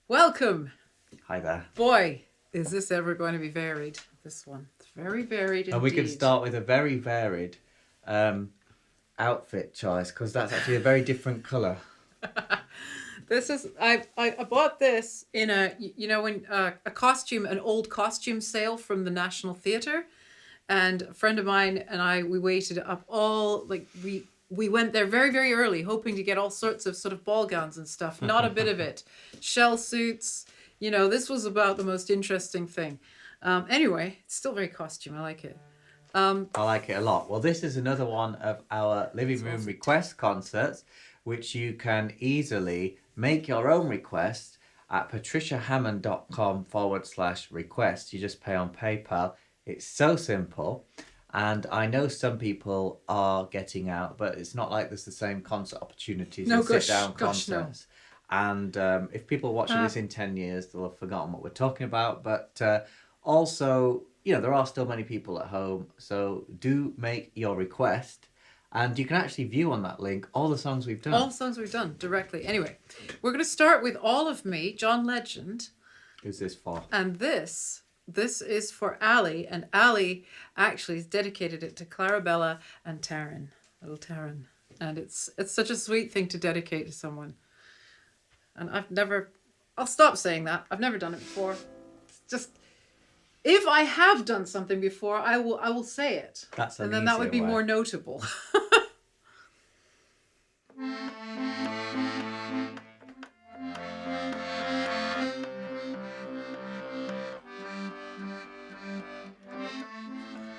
Welcome. Hi there. Boy, is this ever going to be varied, this one. It's very varied indeed. And we can start with a very varied outfit choice, because that's actually a very different colour. This is, I bought this in a, when a costume, an old costume sale from the National Theatre. And a friend of mine and I, we waited up we went there very, very early, hoping to get all sorts of sort of ball gowns and stuff. Not a bit of it. Shell suits. This was about the most interesting thing. Anyway, it's still very costume. I like it. I like it a lot. Well, this is another one of our living room request concerts, which you can easily make your own request at patriciahammond.com/request. You just pay on PayPal. It's so simple. And I know some people are getting out, but it's not like there's the same concert opportunities as sit-down concerts. No. And if people are watching this in 10 years, they'll have forgotten what we're talking about. But also, there are still many people at home. So do make your request. And you can actually view on that link all the songs we've done. All the songs we've done directly. Anyway, we're going to start with All of Me, John Legend. Who's this for? And this is for Ali, and Ali actually has dedicated it to Clarabella and Taryn, little Taryn. And it's such a sweet thing to dedicate to someone. And I'll stop saying that. I've never done it before. It's just, if I have done something before, I will say it. That's and then that would be more notable.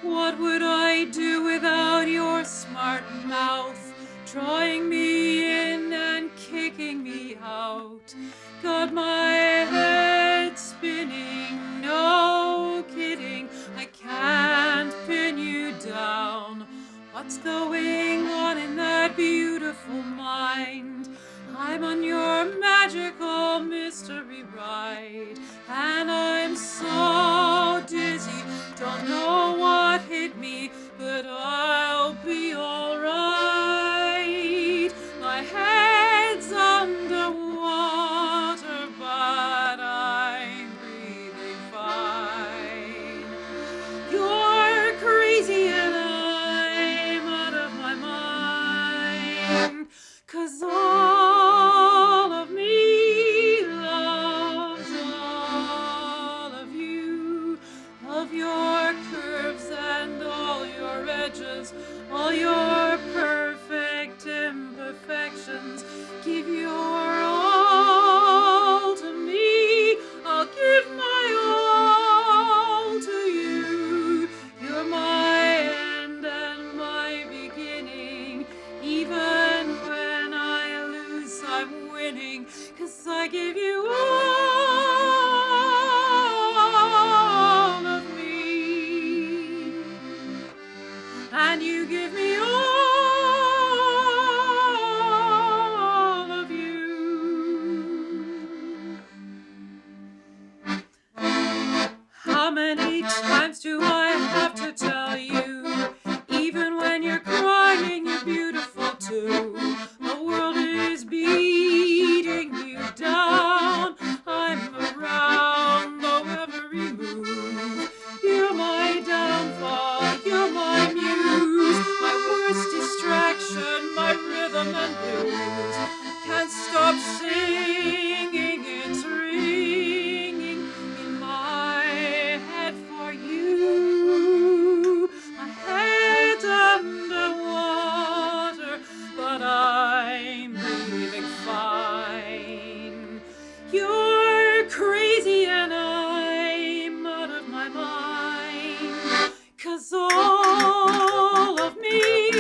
What would I do without your smart mouth, drawing me in and kicking me out? Got my head spinning, no kidding, I can't pin you down. What's going on in that beautiful mind? I'm on your magical mystery ride, and I'm so dizzy, don't know what hit me, but I'll be alright. My head's underwater, but I'm breathing fine. You're crazy and I'm out of my mind, 'cause all of me loves all of you, of your curves and all your edges, all your perfect imperfections. Give your all to me, I'll give my all to you. You're my end and my beginning, even when I lose I'm winning, 'cause I give you all of me, and you give me all of you. How many times do I have to tell you, even when you're crying, you're beautiful too? The world is beating you down. I'm around, though every move. You're my downfall, you're my muse, my worst distraction, my rhythm and blues. Can't stop singing, it's ringing in my head for you. My head's underwater, but I'm breathing fine. You're crazy and I'm out of my mind, 'cause all of me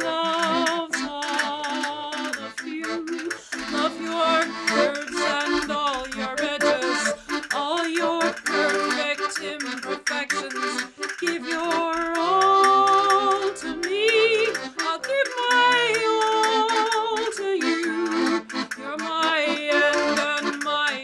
loves all of you, love your curves and all your edges, all your perfect imperfections. Give your all to me, I'll give my all to you. You're my end and my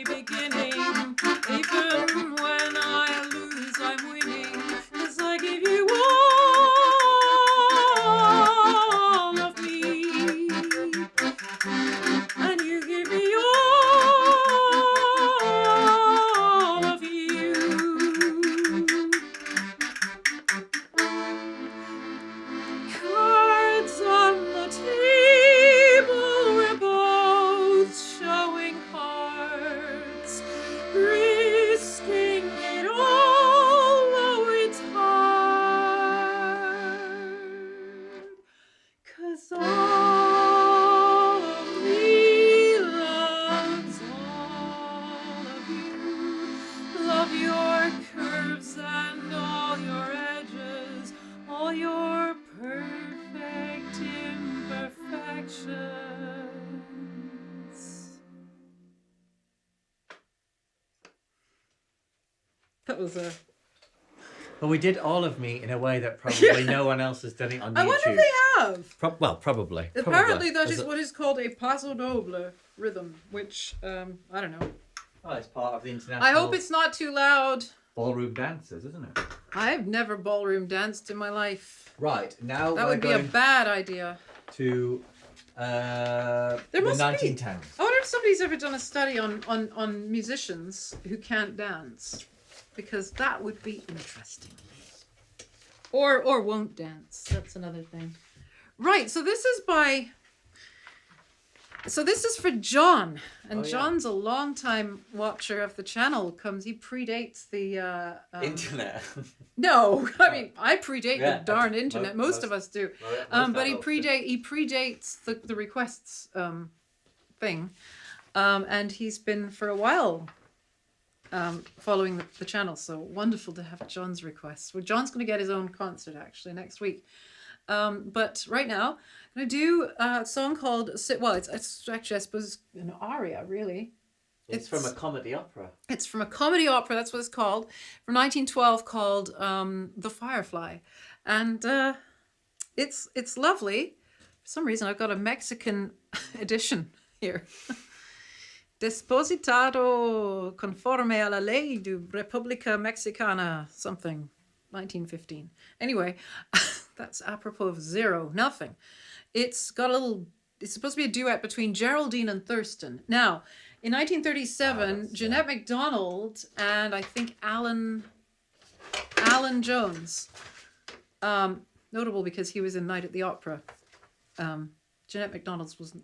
That was a... But we did all of me in a way that probably no one else has done it on YouTube. I wonder if they have. Well, probably. Apparently that is what is called a paso doble rhythm, which, I don't know. Oh, it's part of the international... I hope it's not too loud. Ballroom dances, isn't it? I've never ballroom danced in my life. Right, now that would be a bad idea. To the 1910s. I wonder if somebody's ever done a study on musicians who can't dance, because that would be interesting. Or won't dance. That's another thing. Right. So this is for John, and John's a long-time watcher of the channel. He predates the internet. No, I mean I predate the darn internet. Most of us do, but he predates the requests thing, and he's been for a while following the channel. So wonderful to have John's requests. Well, John's going to get his own concert actually next week. But right now, I'm going to do a song called... Well, it's actually, I suppose, an aria, really. It's from a comedy opera. It's from a comedy opera, that's what it's called, from 1912, called The Firefly. And it's lovely. For some reason, I've got a Mexican edition here. Dispositado conforme a la ley de República Mexicana, something, 1915. Anyway... That's apropos of nothing. It's supposed to be a duet between Geraldine and Thurston. Now, in 1937, Jeanette MacDonald and I think Alan Jones, notable because he was in Night at the Opera. Jeanette MacDonald was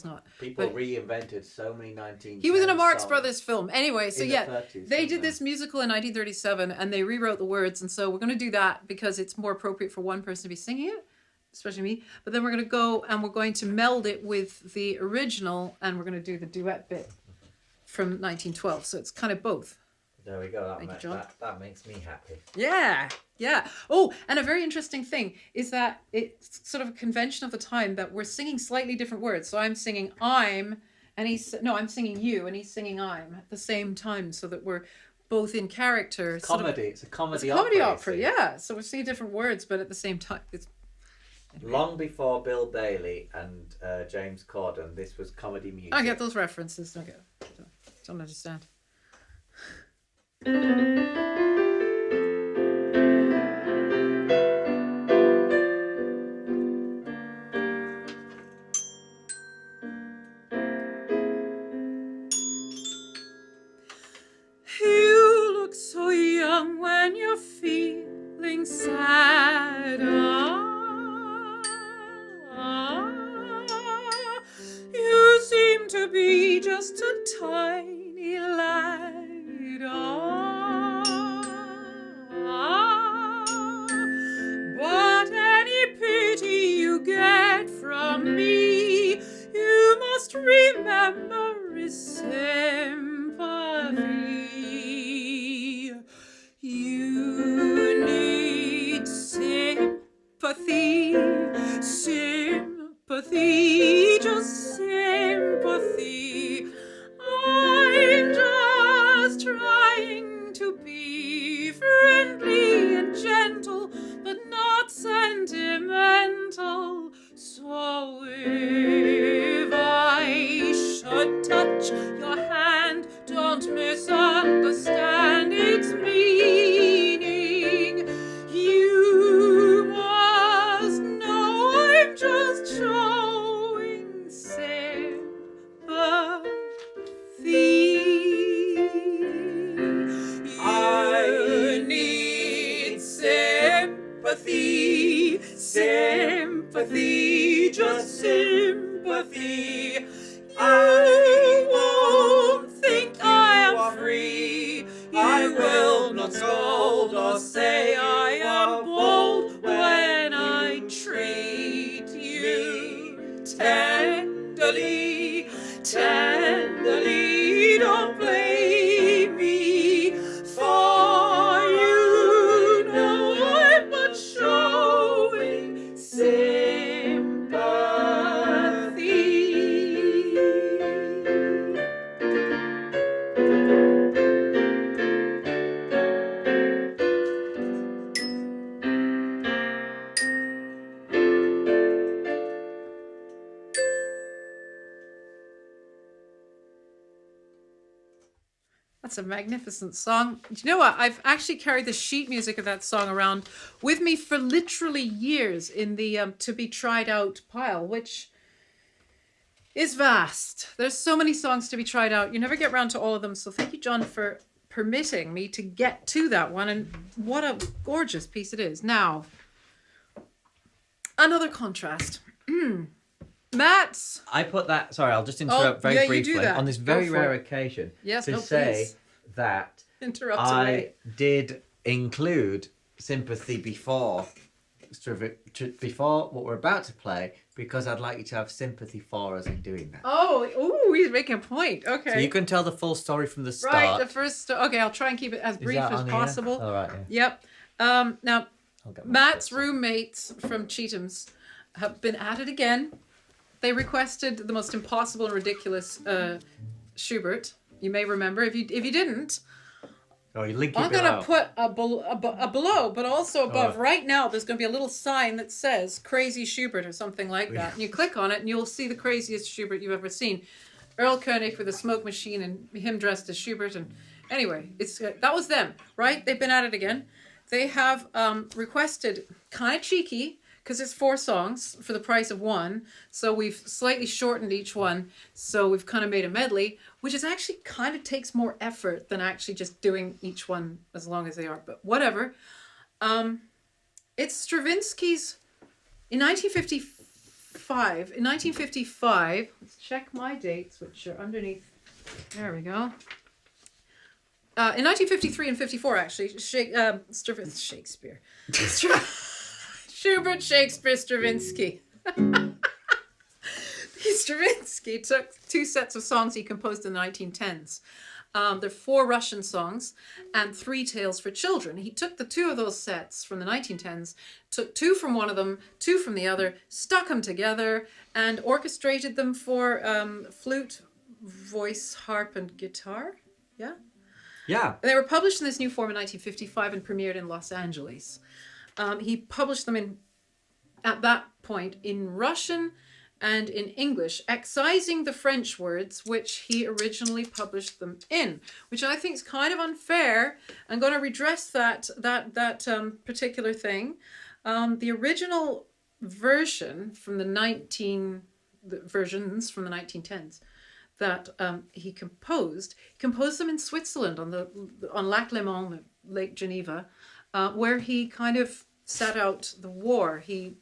not. People reinvented so many 1910s. He was in a Marx Brothers film. Anyway, so the 30s, they did this musical in 1937 and they rewrote the words. And so we're going to do that because it's more appropriate for one person to be singing it, especially me. But then we're going to go and we're going to meld it with the original and we're going to do the duet bit from 1912. So it's kind of both. There we go. That makes me happy. Yeah. Yeah. Oh, and a very interesting thing is that it's sort of a convention of the time that we're singing slightly different words. So I'm singing I'm, and I'm singing you, and he's singing I'm at the same time, so that we're both in character. It's comedy. It's a comedy opera. It's a comedy opera, yeah. So we're singing different words, but at the same time, it's... Long before Bill Bailey and James Corden, this was comedy music. I get those references. Don't understand. You look so young when you're feeling sad. You seem to be just a tiny lad. But any pity you get from me, you must remember is sympathy. You need sympathy, sympathy, just sympathy. I'm just trying to be friendly and gentle, but not sentimental. So if I should touch your hand, don't misunderstand its meaning. You must know I'm just showing sympathy. I need sympathy, sympathy, just sympathy. I won't think I am free. I will not scold or say I am bold when I treat you tenderly, tenderly. Don't blame me, for you know I'm but showing sympathy. That's a magnificent song. Do you know what? I've actually carried the sheet music of that song around with me for literally years in the to be tried out pile, which is vast. There's so many songs to be tried out. You never get around to all of them. So thank you, John, for permitting me to get to that one. And what a gorgeous piece it is. Now, another contrast. Matt's. I put that. Sorry, I'll just interrupt very briefly on this very rare occasion to say that I did include Sympathy before what we're about to play because I'd like you to have sympathy for us in doing that. Oh, he's making a point. Okay. So you can tell the full story from the start. Right, the first. Okay, I'll try and keep it as brief as possible. All right. Yeah. Yep. Now, Matt's roommates from Cheatham's have been at it again. They requested the most impossible and ridiculous Schubert. You may remember. If you didn't, you link it I'm going to put a below, but also above. Right now, there's going to be a little sign that says "Crazy Schubert" or something like that. And you click on it, and you'll see the craziest Schubert you've ever seen. Earl Koenig with a smoke machine and him dressed as Schubert. And anyway, that was them, right? They've been at it again. They have requested, kind of cheeky, because it's 4 songs for the price of 1. So we've slightly shortened each one. So we've kind of made a medley, which is actually kind of takes more effort than actually just doing each one as long as they are. But whatever. It's Stravinsky's, in 1955. In 1955, let's check my dates, which are underneath. There we go. In 1953 and 54, actually, Shakespeare. Schubert, Shakespeare, Stravinsky. Stravinsky took 2 sets of songs he composed in the 1910s. There are 4 Russian songs and 3 tales for children. He took the 2 of those sets from the 1910s, took 2 from one of them, 2 from the other, stuck them together, and orchestrated them for flute, voice, harp, and guitar. Yeah? Yeah. They were published in this new form in 1955 and premiered in Los Angeles. He published them at that point in Russian and in English, excising the French words which he originally published them in, which I think is kind of unfair. I'm going to redress that particular thing. The original version from the versions from the 1910s that he composed them in Switzerland on Lac Léman, Lake Geneva. Where he kind of sat out the war. He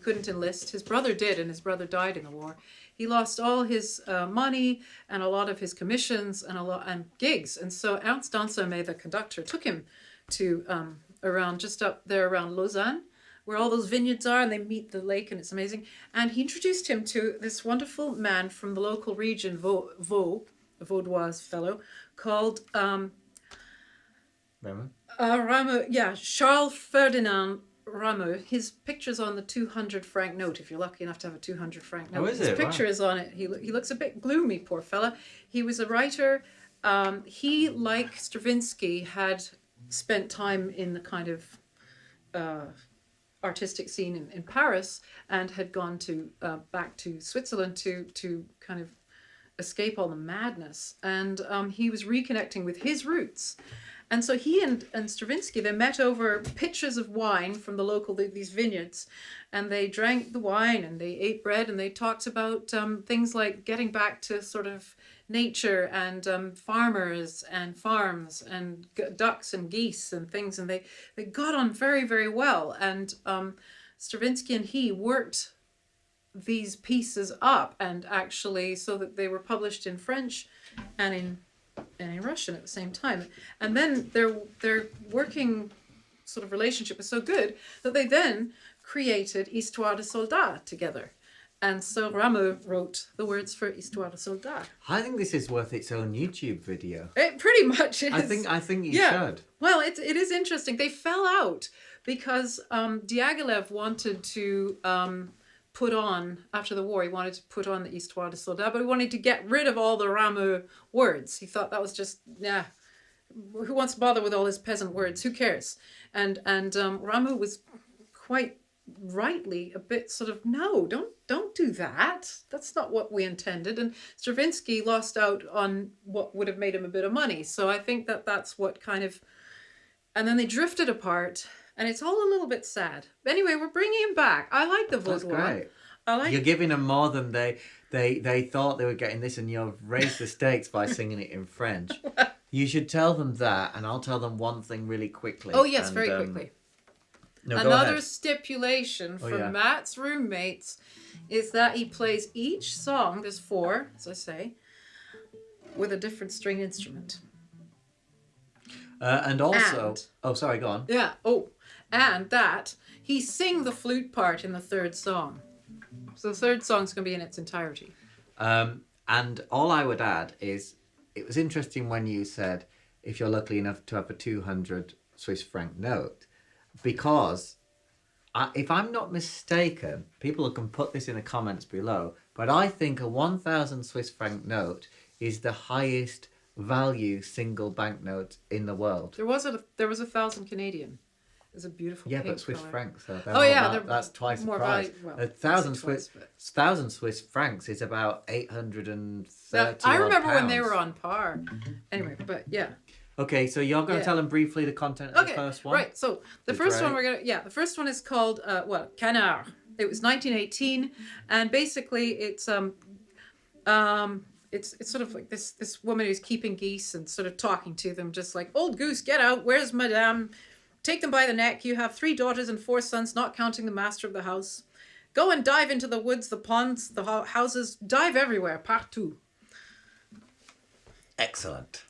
couldn't enlist. His brother did, and his brother died in the war. He lost all his money and a lot of his commissions and gigs. And so Ernst Dansamet, the conductor, took him to just up there around Lausanne, where all those vineyards are, and they meet the lake, and it's amazing. And he introduced him to this wonderful man from the local region, Vaud, a Vaudois fellow, called Ramuz, Charles Ferdinand Ramuz. His picture's on the 200 franc note, if you're lucky enough to have a 200 franc note. His picture is on it. He looks a bit gloomy, poor fella. He was a writer. He, like Stravinsky, had spent time in the kind of artistic scene in Paris and had gone back to Switzerland to kind of escape all the madness. And he was reconnecting with his roots. And so he and Stravinsky, they met over pitchers of wine from the local, these vineyards, and they drank the wine and they ate bread and they talked about things like getting back to sort of nature and farmers and farms and ducks and geese and things. And they got on very, very well. And Stravinsky and he worked these pieces up, and actually so that they were published in French and in Russian at the same time. And then their working sort of relationship was so good that they then created Histoire de Soldat together. And so Ramuz wrote the words for Histoire de Soldat. I think this is worth its own YouTube video. It pretty much is. I think you should. Well, it is interesting. They fell out because Diaghilev wanted to put on, after the war, he wanted to put on the Histoire de Soldat, but he wanted to get rid of all the Ramuz words. He thought that was just, who wants to bother with all his peasant words? Who cares? And Ramuz was quite rightly a bit sort of, no, don't do that. That's not what we intended. And Stravinsky lost out on what would have made him a bit of money. So I think that that's what kind of, and then they drifted apart, and it's all a little bit sad. Anyway, we're bringing him back. I like the vaudois. That's great. I like. You're giving them more than they thought they were getting this, and you've raised the stakes by singing it in French. You should tell them that, and I'll tell them one thing really quickly. Oh yes, very quickly. No, another stipulation for Matt's roommates is that he plays each song, there's 4, as I say, with a different string instrument. And also... oh, sorry, go on. Yeah, and that he sing the flute part in the 3rd song. So the 3rd song's going to be in its entirety. And all I would add is, it was interesting when you said, if you're lucky enough to have a 200 Swiss franc note, because if I'm not mistaken, people can put this in the comments below, but I think a 1,000 Swiss franc note is the highest value single banknote in the world. There was 1,000 Canadian. It's a beautiful. Yeah, but Swiss francs. So that's twice the price. 1,000 Swiss francs is about 830. I remember pounds. When they were on par. Anyway, but yeah. Okay, so you're going to tell them briefly the content of the first one. Right. So the first one the first one is called Canard. It was 1918, and basically it's sort of like this woman who's keeping geese and sort of talking to them, just like, old goose, get out. Where's Madame? Take them by the neck. You have 3 daughters and 4 sons, not counting the master of the house. Go and dive into the woods, the ponds, the houses. Dive everywhere, partout. Excellent.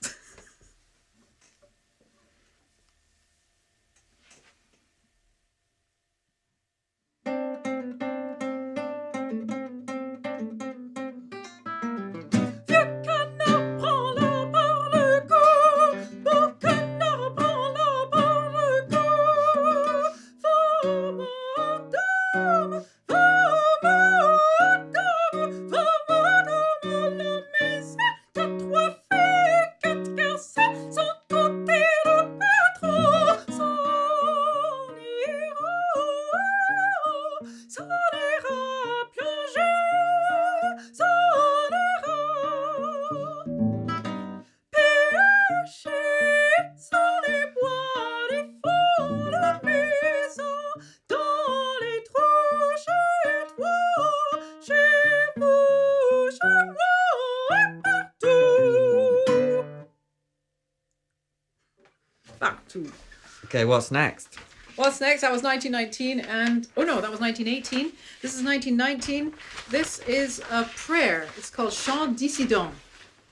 Okay, what's next? What's next? That was 1919, and that was 1918. This is 1919. This is a prayer. It's called Chant Dissident.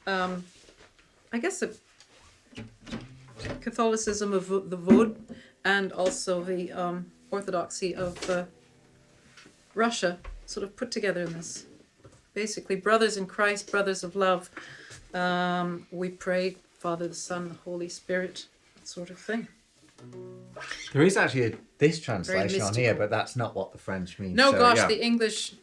I guess the Catholicism of the Vaud, and also the Orthodoxy of Russia, sort of put together in this. Basically, brothers in Christ, brothers of love. We pray, Father, the Son, the Holy Spirit, that sort of thing. There is actually this translation on here, but that's not what the French means. No, the English.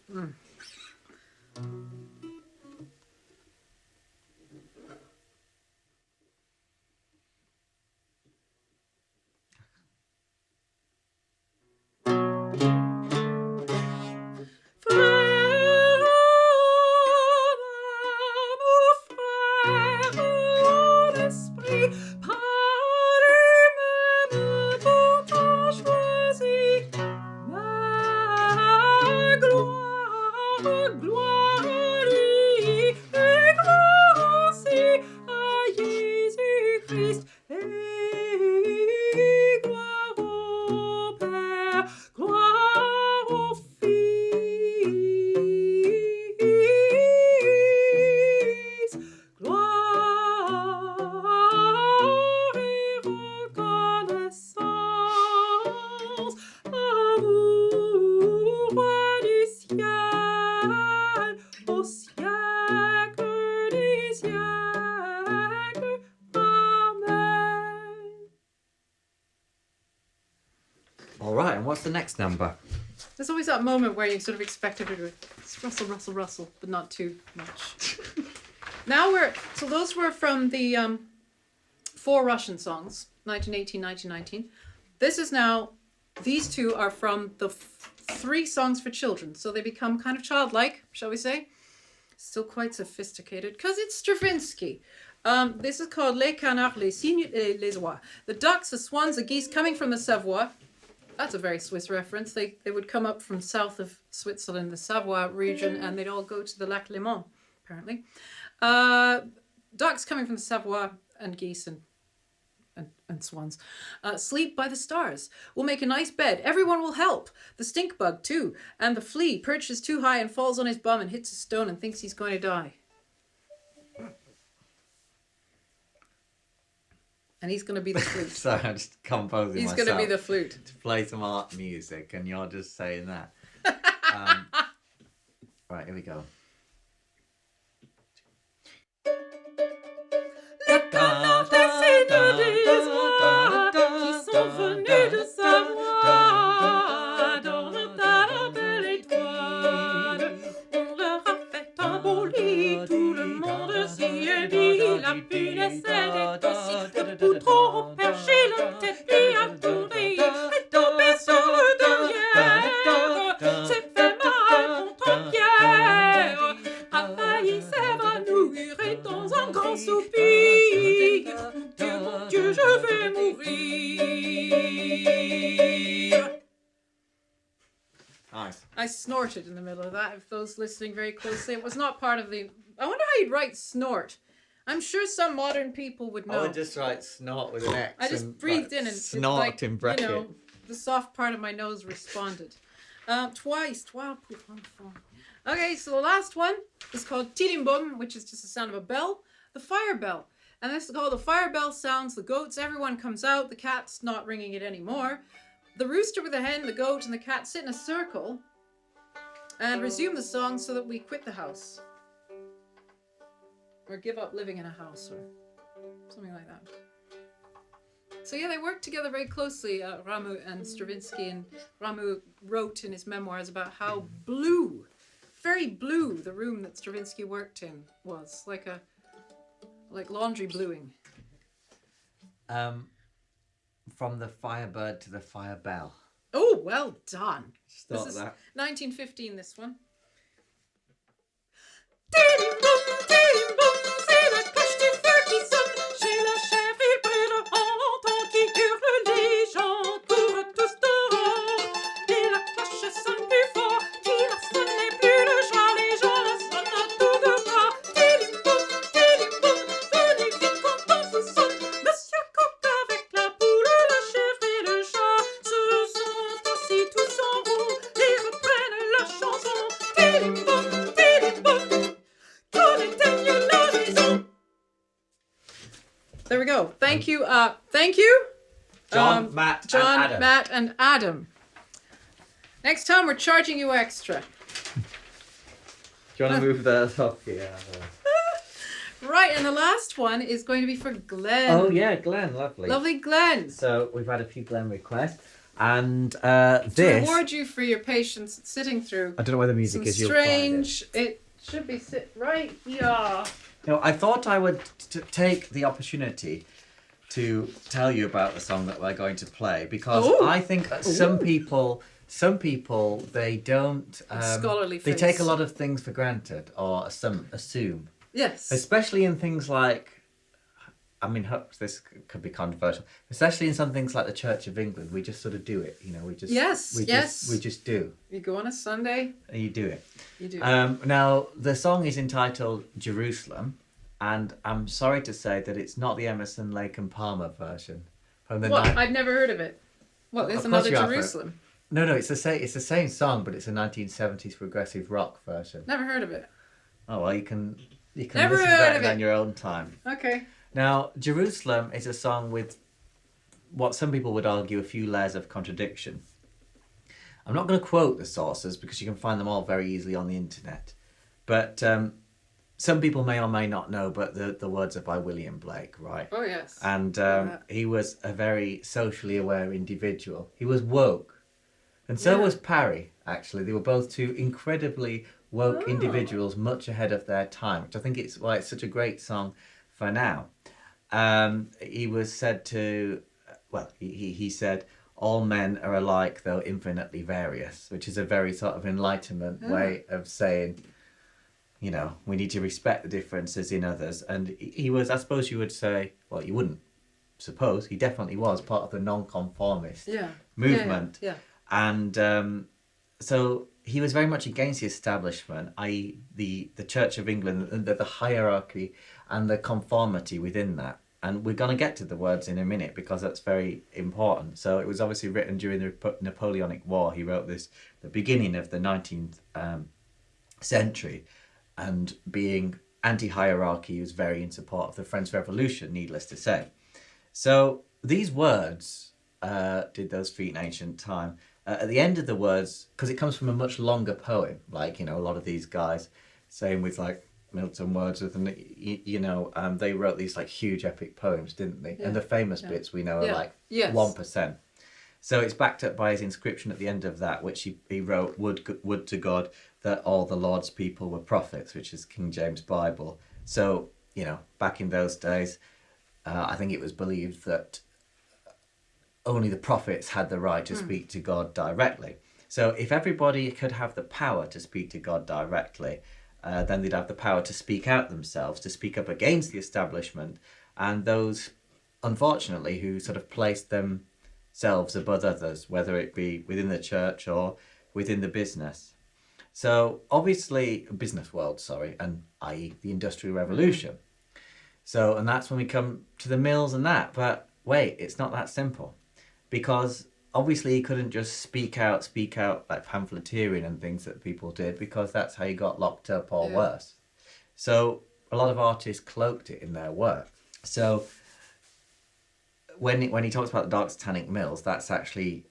What's the next number? There's always that moment where you sort of expect everyone to rustle, rustle, rustle, but not too much. So those were from the 4 Russian songs, 1918, 1919. This is now, these 2 are from the 3 songs for children. So they become kind of childlike, shall we say. Still quite sophisticated because it's Stravinsky. This is called Les Canards, les cygnes, et les oies. The ducks, the swans, the geese coming from the Savoie. That's a very Swiss reference. They would come up from south of Switzerland, the Savoie region, and they'd all go to the Lac Léman, apparently. Ducks coming from the Savoie and geese and swans. Sleep by the stars. We'll make a nice bed. Everyone will help. The stink bug, too. And the flea perches too high and falls on his bum and hits a stone and thinks he's going to die. And he's going to be the flute. Sorry, I'm just composing He's myself. going to be the flute. To play some art music, and you're just saying that. Right, here we go. Les canards décident des oies qui sont venus de Savoie dans la belle étoile. On leur a fait un beau lit, tout le monde s'y est mis. La punaise est aussi le poutron au perché, le tête lui a tourné, est tombé sur le derrière, s'est fait mal contre pierre, a failli s'évanouir et dans un grand soupir. Mon Dieu, je vais mourir. Nice. I snorted in the middle of that. If those listening very closely, it was not part of the. I wonder how you'd write snort. I'm sure some modern people would know. I would just write snort with an X. I just breathed in and snort like, in bracket. You know, the soft part of my nose responded. Twice. Pour enfants. Okay, so the last one is called Tilimbom, which is just the sound of a bell. The fire bell. And this is called the fire bell sounds. The goats, everyone comes out. The cat's not ringing it anymore. The rooster with the hen, the goat, and the cat sit in a circle and resume the song so that we quit the house. Or give up living in a house or something like that. So yeah, they worked together very closely, Ramuz and Stravinsky. And Ramuz wrote in his memoirs about how blue, very blue, the room that Stravinsky worked in was. Like laundry bluing. From the firebird to the fire bell. Oh, well done. Start this is that. 1915, this one. Tilimbom, tilimbom, c'est la cloche du feu qui sonne. Chez la chèvre, il brûle, on entend qui hurle, les gens courent tous dehors. Et la cloche sonne plus fort, qui la sonne n'est plus le chat, les gens la sonnent à tour de bras. Tilimbom, tilimbom, venez vite quand on vous sonne. Monsieur Coq avec la poule, la chèvre et le chat se sont assis tous en rond et reprennent la chanson. Tilimbom, tilimbom. There we go. Thank you. John, Matt, and Adam. Next time we're charging you extra. Do you want to move that up here? Right, and the last one is going to be for Glen. Oh yeah, Glen, lovely. Lovely Glen. So we've had a few Glen requests, and To this. reward you for your patience sitting through. I don't know where the music some is. You'll find strange. It should be right here. No, I thought I would take the opportunity to tell you about the song that we're going to play because I think some people they don't scholarly they face. take a lot of things for granted or assume. Yes. Especially in things like, I mean, this could be controversial. Especially in some things like the Church of England, we just sort of do it. You know, we just we just do. You go on a Sunday. And you do it. You do. Now the song is entitled Jerusalem, and I'm sorry to say that it's not the Emerson, Lake and Palmer version from the. I've never heard of it. What? There's another Jerusalem. No, it's the same song, but it's a 1970s progressive rock version. Never heard of it. Oh well, you can Never listen to heard that of it. on your own time. Okay. Now, Jerusalem is a song with what some people would argue a few layers of contradiction. I'm not going to quote the sources because you can find them all very easily on the internet. But some people may or may not know, but the words are by William Blake, right? Oh, yes. And he was a very socially aware individual. He was woke. And so was Parry, actually. They were both two incredibly woke individuals much ahead of their time, which I think it's why it's such a great song for now. He was said to, he said, all men are alike, though infinitely various, which is a very sort of Enlightenment way of saying, you know, we need to respect the differences in others. And he was, I suppose you would say, well, you wouldn't suppose, he definitely was part of the non-conformist movement. And so he was very much against the establishment, i.e. the Church of England, the hierarchy and the conformity within that. And we're going to get to the words in a minute because that's very important. So it was obviously written during the Napoleonic War. He wrote this the beginning of the 19th century. And being anti-hierarchy, he was very in support of the French Revolution, needless to say. So these words did those feet in ancient time. At the end of the words, because it comes from a much longer poem, like, you know, a lot of these guys, same with like Milton, Wordsworth, and they wrote these like huge epic poems, didn't they? And the famous bits we know are like 1%. So it's backed up by his inscription at the end of that, which he wrote, would to God that all the Lord's people were prophets, which is King James Bible. So, you know, back in those days, I think it was believed that only the prophets had the right to speak to God directly. So if everybody could have the power to speak to God directly, then they'd have the power to speak out themselves, to speak up against the establishment and those, unfortunately, who sort of placed themselves above others, whether it be within the church or within the business. So obviously, business world, and i.e. the Industrial Revolution. So, and that's when we come to the mills and that. But wait, it's not that simple. Because obviously he couldn't just speak out like pamphleteering and things that people did, because that's how you got locked up or worse. So a lot of artists cloaked it in their work. So when he talks about the dark satanic mills, that's actually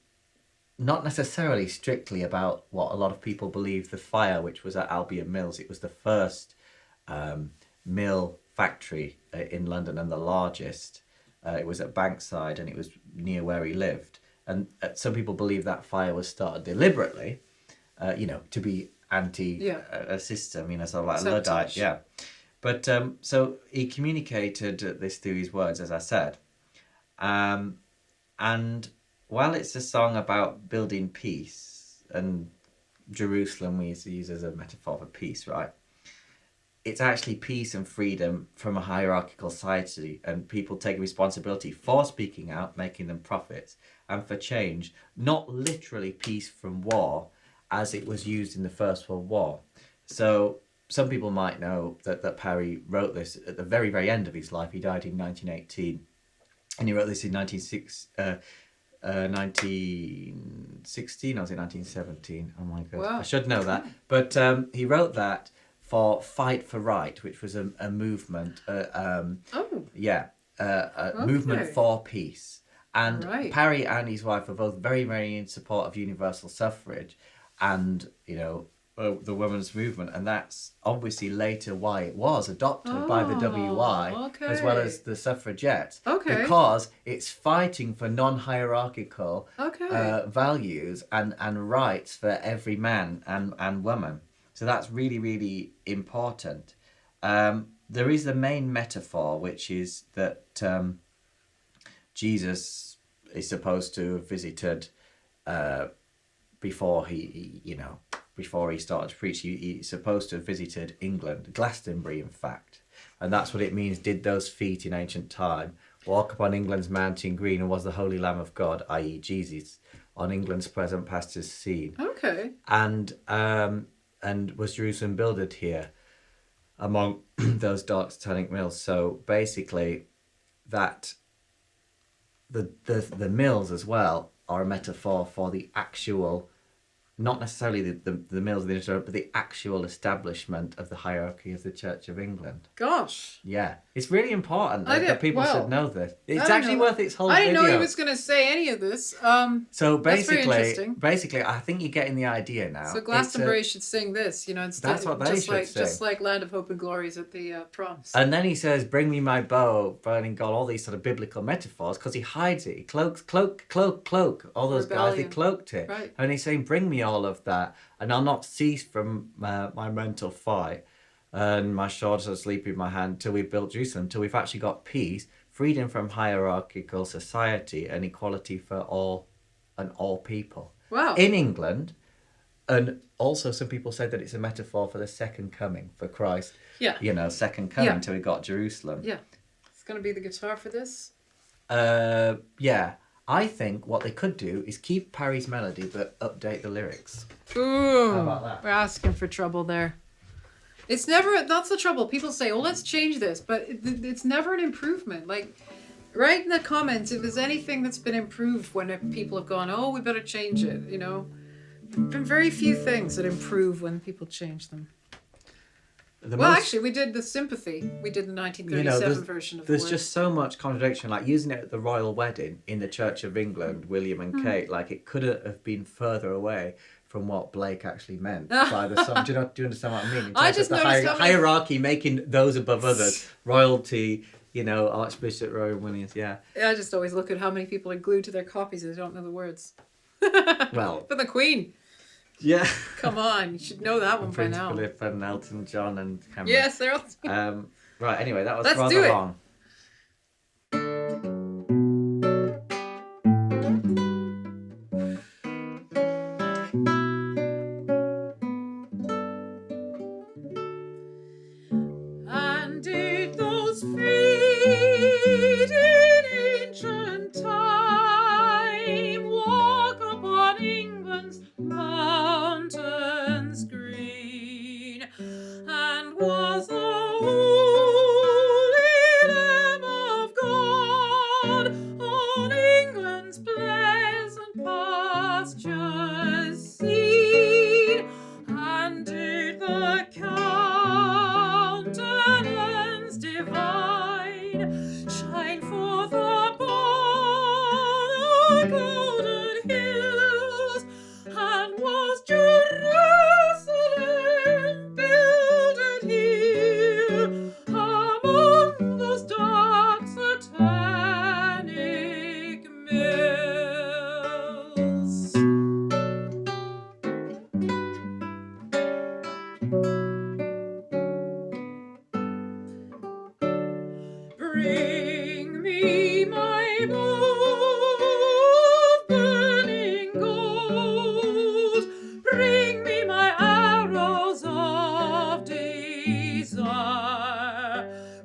not necessarily strictly about what a lot of people believe the fire, which was at Albion Mills. It was the first mill factory in London and the largest. It was at Bankside and it was near where he lived. And some people believe that fire was started deliberately, to be anti a system, sort of like Luddite. Yeah. But so he communicated this through his words, as I said. And while it's a song about building peace, and Jerusalem we use as a metaphor for peace, right? It's actually peace and freedom from a hierarchical society, and people taking responsibility for speaking out, making them prophets, and for change, not literally peace from war as it was used in the First World War. So some people might know that Parry wrote this at the very, very end of his life. He died in 1918, and he wrote this in 1916, or was it 1917? Oh my God, wow. I should know that. But he wrote that for Fight for Right, which was a movement, movement for peace. And Parry and his wife were both very, very in support of universal suffrage and, the women's movement. And that's obviously later why it was adopted by the WI, as well as the suffragettes. Because it's fighting for non-hierarchical values and rights for every man and woman. So that's really, really important. There is the main metaphor, which is that Jesus is supposed to have visited before he started to preach. He's supposed to have visited England, Glastonbury, in fact, and that's what it means. Did those feet in ancient time walk upon England's mountain green, and was the Holy Lamb of God, i.e., Jesus, on England's present pastures seen? And was Jerusalem builded here among those dark satanic mills? So basically, that the mills as well are a metaphor for the actual, not necessarily the mills of the industry, but the actual establishment of the hierarchy of the Church of England. Gosh. Yeah. It's really important that people should know this. It's actually worth its whole video. I didn't know he was going to say any of this. So basically, I think you're getting the idea now. So Glastonbury should sing this, that's what they should sing. Just like Land of Hope and Glories at the proms. And then he says, bring me my bow, burning gold, all these sort of biblical metaphors, because he hides it. He cloak. All those guys, they cloaked it. Right. And he's saying, bring me all of that, and I'll not cease from my mental fight, and my sword shall sleep in my hand till we've built Jerusalem, till we've actually got peace, freedom from hierarchical society, and equality for all and all people. Wow. In England, and also some people said that it's a metaphor for the second coming, for Christ. Yeah. You know, second coming till he got Jerusalem. Yeah. It's going to be the guitar for this? Yeah. I think what they could do is keep Parry's melody but update the lyrics. Ooh. How about that? We're asking for trouble there. It's never, that's the trouble. People say, oh, let's change this, but it's never an improvement. Like, write in the comments if there's anything that's been improved when people have gone, oh, we better change it, you know. There've been very few things that improve when people change them. Actually, we did the Sympathy. We did the 1937 version of the There's words. just so much contradiction. Like using it at the royal wedding in the Church of England, William and Kate, like it could have been further away from what Blake actually meant by the song. Do you understand what I mean? In terms I just of the noticed hierarchy, making those above others, royalty, you know, Archbishop Rowan Williams, yeah. I just always look at how many people are glued to their copies and they don't know the words. Well, but the Queen. Yeah. Come on, you should know that one by Prince now. Philip and Elton John and Cameron. Yes, they're all... Right, anyway, that was Let's rather do it. long. And did those feet in ancient time walk upon England's mountains green? And was the holy Lamb of God on England's pleasant pastures seen? And did the countenance divine shine forth upon the golden hills? And was Jerusalem builded here among those dark satanic mills? Bring me my bow of burning gold. Bring me my arrows of desire.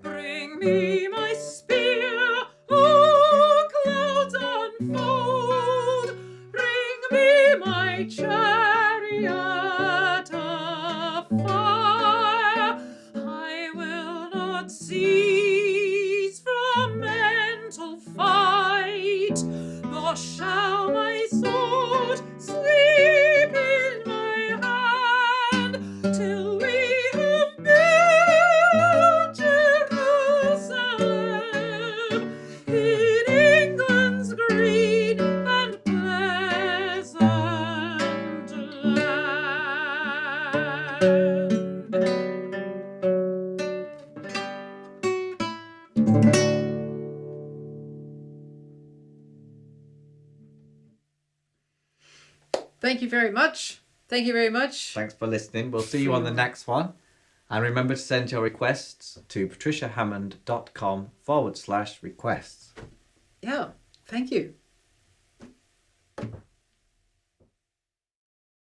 Bring me my spear, oh, clouds unfold. Bring me my chariot of fire. I will not cease from mental fight, nor shall my sword sleep in my hand, till we have built Jerusalem in England's green and pleasant land. Thank you very much. Thank you very much. Thanks for listening. We'll see you on the next one. And remember to send your requests to patriciahammond.com/requests. Yeah, thank you.